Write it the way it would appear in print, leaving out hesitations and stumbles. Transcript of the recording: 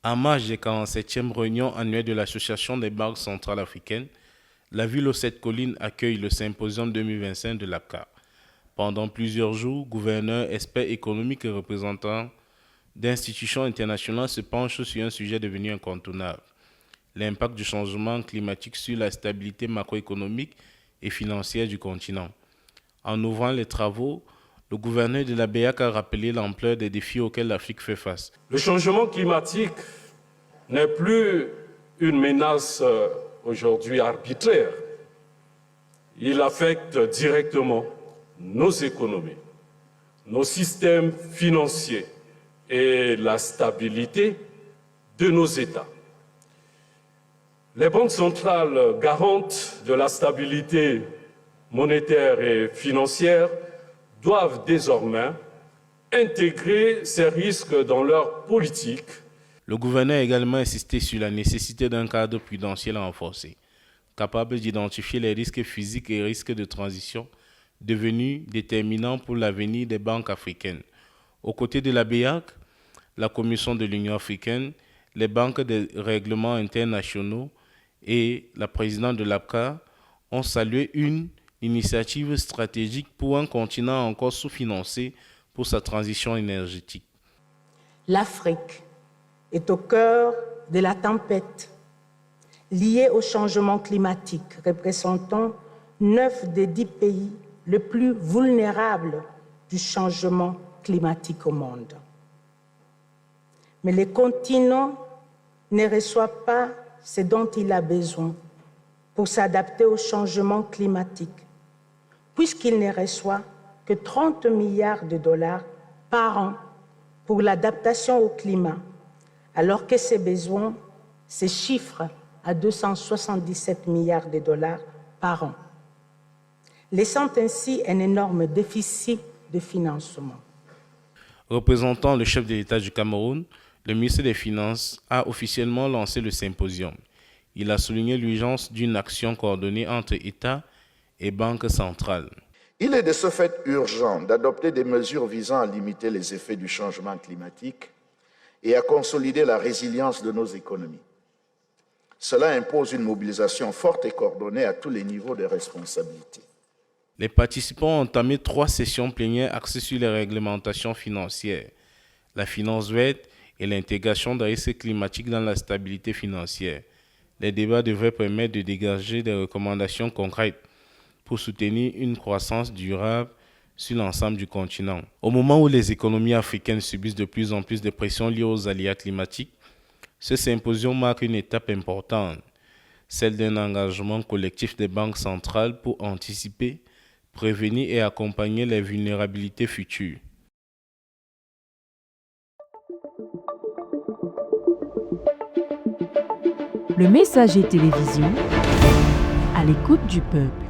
En marge des 47e réunions annuelles de l'Association des banques centrales africaines, la ville aux 7 collines accueille le symposium 2025 de l'APCA. Pendant plusieurs jours, gouverneurs, experts économiques et représentants d'institutions internationales se penchent sur un sujet devenu incontournable: l'impact du changement climatique sur la stabilité macroéconomique et financière du continent. En ouvrant les travaux, le gouverneur de la BEAC a rappelé l'ampleur des défis auxquels l'Afrique fait face. Le changement climatique n'est plus une menace aujourd'hui arbitraire. Il affecte directement nos économies, nos systèmes financiers et la stabilité de nos États. Les banques centrales garantes de la stabilité monétaire et financière doivent désormais intégrer ces risques dans leur politique. Le gouverneur a également insisté sur la nécessité d'un cadre prudentiel renforcé, capable d'identifier les risques physiques et risques de transition devenus déterminants pour l'avenir des banques africaines. Aux côtés de la BEAC, la Commission de l'Union africaine, les banques des règlements internationaux et la présidente de l'APCA ont salué une initiative stratégique pour un continent encore sous-financé pour sa transition énergétique. L'Afrique est au cœur de la tempête liée au changement climatique, représentant 9 des 10 pays les plus vulnérables du changement climatique au monde. Mais le continent ne reçoit pas ce dont il a besoin pour s'adapter au changement climatique, puisqu'il ne reçoit que 30 milliards de dollars par an pour l'adaptation au climat, alors que ses besoins se chiffrent à 277 milliards de dollars par an, laissant ainsi un énorme déficit de financement. Représentant le chef de l'État du Cameroun, le ministre des Finances a officiellement lancé le symposium. Il a souligné l'urgence d'une action coordonnée entre États et banques centrales. Il est de ce fait urgent d'adopter des mesures visant à limiter les effets du changement climatique et à consolider la résilience de nos économies. Cela impose une mobilisation forte et coordonnée à tous les niveaux de responsabilité. Les participants ont entamé 3 sessions plénières axées sur les réglementations financières, la finance verte et l'intégration des risques climatiques dans la stabilité financière. Les débats devraient permettre de dégager des recommandations concrètes pour soutenir une croissance durable sur l'ensemble du continent. Au moment où les économies africaines subissent de plus en plus de pressions liées aux aléas climatiques, ce symposium marque une étape importante, celle d'un engagement collectif des banques centrales pour anticiper, prévenir et accompagner les vulnérabilités futures. Le Messager Télévision, à l'écoute du peuple.